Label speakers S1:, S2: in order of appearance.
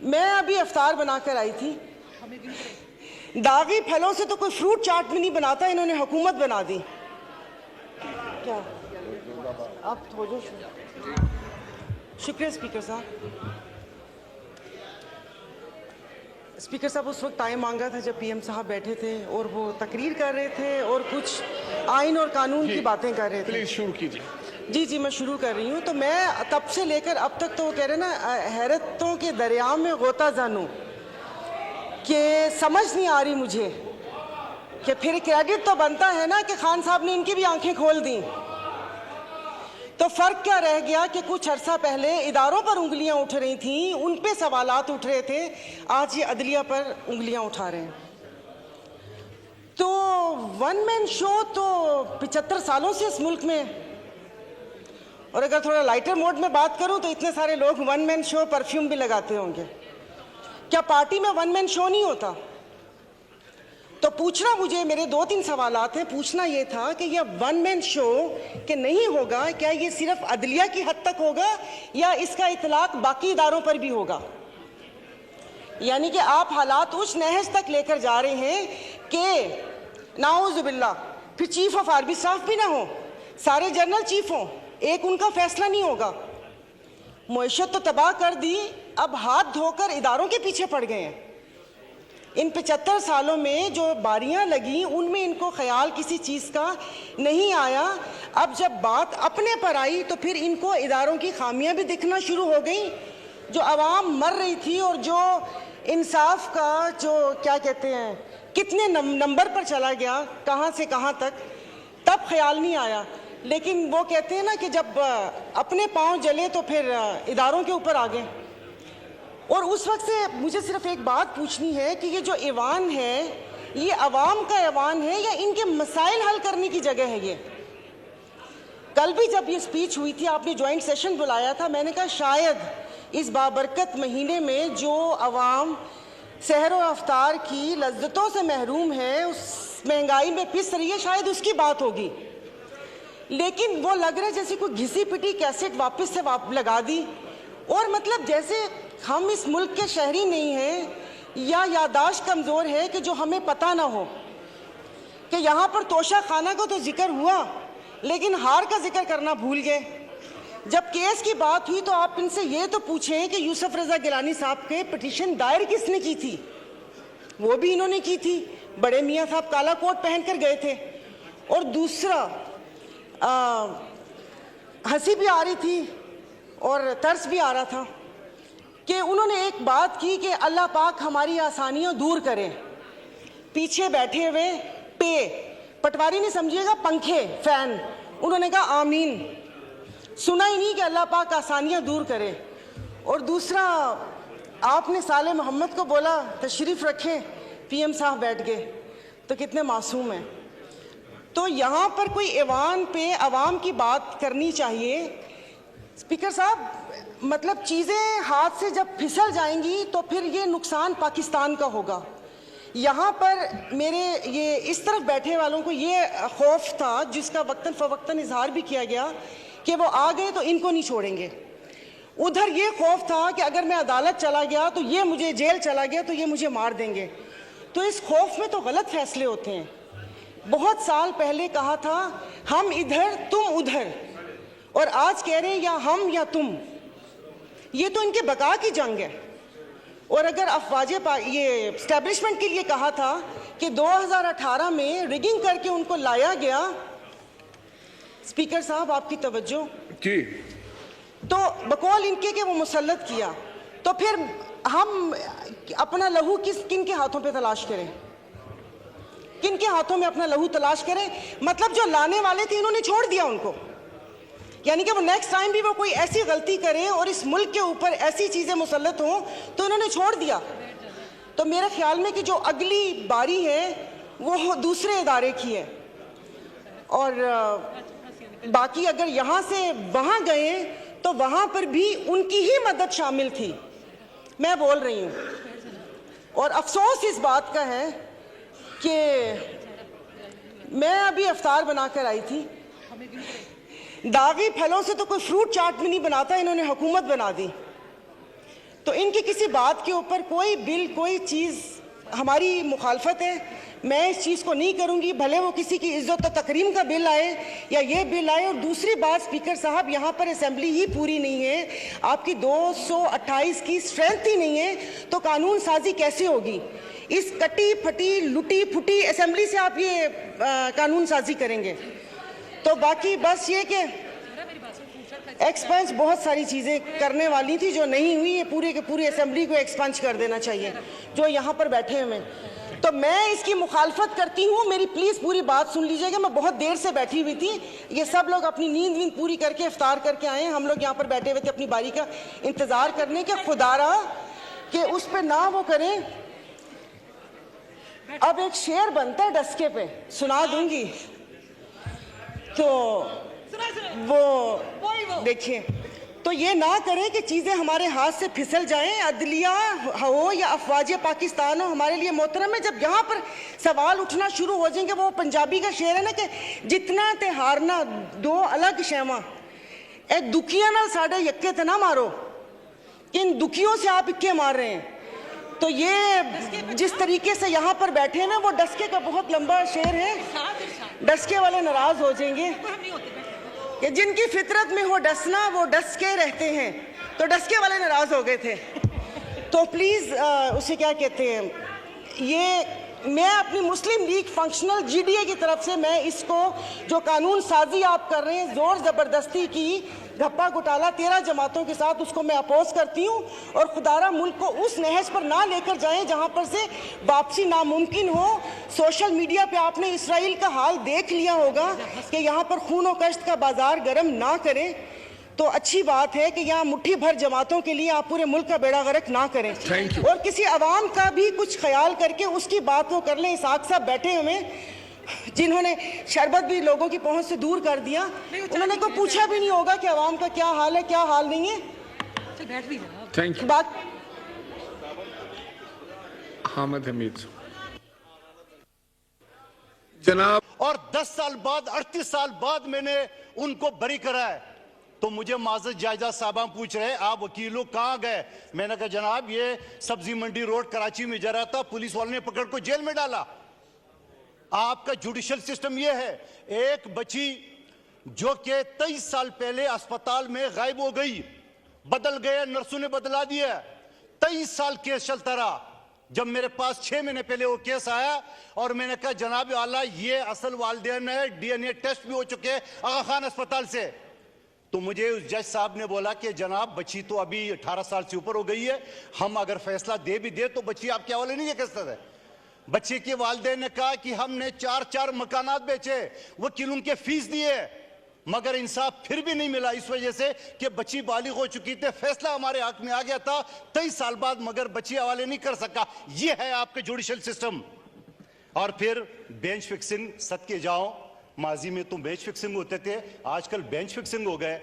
S1: मैं अभी अफ्तार बनाकर आई थी। दागी फलों से तो कोई फ्रूट चाट भी नहीं बनाता, इन्होंने हुकूमत बना दी। क्या आप थोड़ा शुक्रिया स्पीकर साहब। स्पीकर साहब उस वक्त टाइम मांगा था जब पीएम साहब बैठे थे और वो तकरीर कर रहे थे और कुछ आइन और कानून की बातें कर रहे थे।
S2: प्लीज शुरू कीजिए।
S1: जी मैं शुरू कर रही हूँ। तो मैं तब से लेकर अब तक तो वो कह रहे ना हैरतों के दरिया में गोता जानूं कि समझ नहीं आ रही मुझे कि फिर क्रेडिट तो बनता है ना कि खान साहब ने इनकी भी आंखें खोल दी। तो फर्क क्या रह गया कि कुछ अरसा पहले इदारों पर उंगलियां उठ रही थीं, उन पे सवालात उठ रहे थे, आज ये अदलिया पर उंगलियां उठा रहे हैं। तो वन मैन शो तो 75 सालों से इस मुल्क में, और अगर थोड़ा लाइटर मोड में बात करूं तो इतने सारे लोग वन मैन शो परफ्यूम भी लगाते होंगे। क्या पार्टी में वन मैन शो नहीं होता? तो पूछना मुझे मेरे 2-3 सवालात हैं। पूछना ये था कि यह वन मैन शो के नहीं होगा, क्या ये सिर्फ अदलिया की हद तक होगा या इसका इतलाक बाकी इदारों पर भी होगा? यानी कि आप हालात उस नहज तक लेकर जा रहे हैं कि नाउज़ुबिल्लाह फिर चीफ ऑफ आर्मी स्टाफ भी ना हो, सारे जनरल चीफ हों, एक उनका फैसला नहीं होगा। मुईशत तो तबाह कर दी, अब हाथ धोकर इदारों के पीछे पड़ गए हैं। इन 75 सालों में जो बारियां लगी उनमें इनको ख्याल किसी चीज़ का नहीं आया। अब जब बात अपने पर आई तो फिर इनको इदारों की खामियां भी दिखना शुरू हो गई। जो आवाम मर रही थी और जो इंसाफ का जो क्या कहते हैं कितने नंबर पर चला गया, कहाँ से कहाँ तक, तब ख्याल नहीं आया। लेकिन वो कहते हैं ना कि जब अपने पाँव जले तो फिर इदारों के ऊपर आ गए। और उस वक्त से मुझे सिर्फ एक बात पूछनी है कि ये जो ऐवान है ये अवाम का ऐवान है या इनके मसाइल हल करने की जगह है? ये कल भी जब ये स्पीच हुई थी, आपने ज्वाइंट सेशन बुलाया था, मैंने कहा शायद इस बाबरकत महीने में जो अवाम सहर व अफ्तार की लज्जतों से महरूम है, उस महंगाई में पिस रही है, शायद उसकी बात होगी। लेकिन वो लग रहा है जैसे कोई घिसी पिटी कैसेट वापस से लगा दी, और मतलब जैसे हम इस मुल्क के शहरी नहीं हैं या यादाश्त कमज़ोर है कि जो हमें पता ना हो कि यहाँ पर तोशा खाना का तो जिक्र हुआ लेकिन हार का जिक्र करना भूल गए। जब केस की बात हुई तो आप इनसे ये तो पूछें कि यूसुफ रज़ा गिलानी साहब के पिटीशन दायर किसने की थी? वो भी इन्होंने की थी। बड़े मियाँ साहब काला कोट पहन कर गए थे। और दूसरा हंसी भी आ रही थी और तरस भी आ रहा था कि उन्होंने एक बात की कि अल्लाह पाक हमारी आसानियां दूर करें। पीछे बैठे हुए पटवारी नहीं समझिएगा, पंखे फैन, उन्होंने कहा आमीन। सुना ही नहीं कि अल्लाह पाक आसानियां दूर करे। और दूसरा आपने साले मोहम्मद को बोला तशरीफ़ रखें, पीएम साहब बैठ गए, तो कितने मासूम हैं। तो यहाँ पर कोई ऐवान पे अवाम की बात करनी चाहिए। स्पीकर साहब, मतलब चीज़ें हाथ से जब फिसल जाएंगी तो फिर ये नुकसान पाकिस्तान का होगा। यहाँ पर मेरे ये इस तरफ बैठे वालों को ये खौफ था, जिसका वक्तन फ़वक्तन इजहार भी किया गया कि वो आ गए तो इनको नहीं छोड़ेंगे। उधर ये खौफ था कि अगर मैं अदालत चला गया तो ये मुझे, जेल चला गया तो ये मुझे मार देंगे। तो इस खौफ में तो गलत फैसले होते हैं। बहुत साल पहले कहा था हम इधर तुम उधर, और आज कह रहे हैं या हम या तुम। ये तो इनके बका की जंग है। और अगर अफवाज ये एस्टेब्लिशमेंट के लिए कहा था कि 2018 में रिगिंग करके उनको लाया गया, स्पीकर साहब आपकी तवज्जो
S2: जी,
S1: तो बकौल इनके कि वो मुसल्लत किया, तो फिर हम अपना लहू किन के हाथों पे तलाश करें? किन के हाथों में अपना लहू तलाश करें? मतलब जो लाने वाले थे इन्होंने छोड़ दिया उनको, यानी कि वो नेक्स्ट टाइम भी वो कोई ऐसी गलती करें और इस मुल्क के ऊपर ऐसी चीज़ें मुसल्लत हों तो इन्होंने छोड़ दिया। तो मेरे ख्याल में कि जो अगली बारी है वो दूसरे इदारे की है। और बाकी अगर यहाँ से वहाँ गए तो वहाँ पर भी उनकी ही मदद शामिल थी, मैं बोल रही हूँ। और अफसोस इस बात का है कि मैं अभी अफ्तार बनाकर आई थी। दागी फलों से तो कोई फ्रूट चाट भी नहीं बनाता, इन्होंने हुकूमत बना दी। तो इनकी किसी बात के ऊपर कोई बिल, कोई चीज़ हमारी मुखालफत है, मैं इस चीज़ को नहीं करूंगी, भले वो किसी की इज्जत और तकरीम का बिल आए या ये बिल आए। और दूसरी बात स्पीकर साहब, यहाँ पर असेंबली ही पूरी नहीं है, आपकी 228 की स्ट्रेंथ ही नहीं है, तो कानून साजी कैसे होगी? इस कटी फटी लुटी फुटी असेंबली से आप ये कानून साजी करेंगे? तो बाकी बस ये कि एक्सपंज बहुत सारी चीज़ें करने वाली थी जो नहीं हुई, ये पूरे के पूरी असेंबली को एक्सपंज कर देना चाहिए जो यहाँ पर बैठे हुए हैं। तो मैं इसकी मुखालफत करती हूँ, मेरी प्लीज़ पूरी बात सुन लीजिएगा। मैं बहुत देर से बैठी हुई थी, ये सब लोग अपनी नींद वींद पूरी करके इफ्तार करके आए हैं, हम लोग यहाँ पर बैठे हुए थे अपनी बारी का इंतज़ार करने के। खुदारा कि उस पर ना वो करें। अब एक शेर बनता है डस्के पे, सुना दूंगी, तो वो देखिए, तो ये ना करें कि चीज़ें हमारे हाथ से फिसल जाएं, अदलिया हो या अफवाज पाकिस्तान हो, हमारे लिए मोहतरम है। जब यहाँ पर सवाल उठना शुरू हो जाएंगे, वो पंजाबी का शेर है ना कि जितना ते हारना दो अलग शैवा, ए दुखिया नाल साढ़े यक्के ते ना मारो, इन दुखियों से आप इक्के मार रहे हैं। तो ये जिस तरीके से यहाँ पर बैठे हैं ना, वो डस्के का बहुत लंबा शेर है, डस्के वाले नाराज हो जाएंगे कि जिनकी फितरत में हो डसना वो डस के रहते हैं, तो डस्के वाले नाराज हो गए थे। तो प्लीज़ उसे क्या कहते हैं, ये मैं अपनी मुस्लिम लीग फंक्शनल GDA की तरफ से मैं इसको जो कानून साजी आप कर रहे हैं, ज़ोर ज़बरदस्ती की धप्पा घोटाला 13 जमातों के साथ, उसको मैं अपोज करती हूँ। और खुदारा मुल्क को उस नहज पर ना लेकर जाएं जहाँ पर से वापसी नामुमकिन हो। सोशल मीडिया पे आपने इसराइल का हाल देख लिया होगा कि यहाँ पर खून और कश्त का बाजार गर्म ना करें, तो अच्छी बात है कि यहाँ मुट्ठी भर जमातों के लिए आप पूरे मुल्क का बेड़ा गर्क ना करें। और किसी अवाम का भी कुछ ख्याल करके उसकी बात को कर लें। इसाक साहब बैठे हुए, जिन्होंने शरबत भी लोगों की पहुंच से दूर कर दिया, उन्होंने को पूछा भी नहीं होगा कि अवाम का क्या हाल है, क्या हाल नहीं है।
S2: Thank you.
S1: बात
S2: हामिद हमीद जनाब।
S3: और 10 साल बाद, 38 साल बाद मैंने उनको बरी करा है, तो मुझे माजद जायजा साहबा पूछ रहे आप वकीलों कहाँ गए? मैंने कहा जनाब ये सब्जी मंडी रोड कराची में जा रहा था, पुलिस वाले ने पकड़ को जेल में डाला। आपका जुडिशियल सिस्टम ये है, एक बच्ची जो कि 23 साल पहले अस्पताल में गायब हो गई, बदल गए, नर्सों ने बदला दिया, 23 साल केस चलता रहा। जब मेरे पास 6 महीने पहले वो केस आया और मैंने कहा जनाब आला ये असल वालिदैन है, DNA टेस्ट भी हो चुके आगा खान अस्पताल से, तो मुझे उस जज साहब ने बोला कि जनाब बच्ची तो अभी 18 साल से ऊपर हो गई है, हम अगर फैसला दे भी दे तो बच्ची आपके हवाले नहीं कर सकते। बच्चे के वालिदैन ने कहा कि हमने 4 मकानात बेचे, वकील उनके फीस दिए, मगर इंसाफ फिर भी नहीं मिला, इस वजह से कि बच्ची बालिग हो चुकी थी, फैसला हमारे हक में आ गया था 23 साल बाद, मगर बच्ची हवाले नहीं कर सका। यह है आपके जुडिशियल सिस्टम। और फिर बेंच फिक्सिंग, सद के जाओ, माजी में तो बेंच फिक्सिंग होते थे, आजकल बेंच फिक्सिंग हो गए।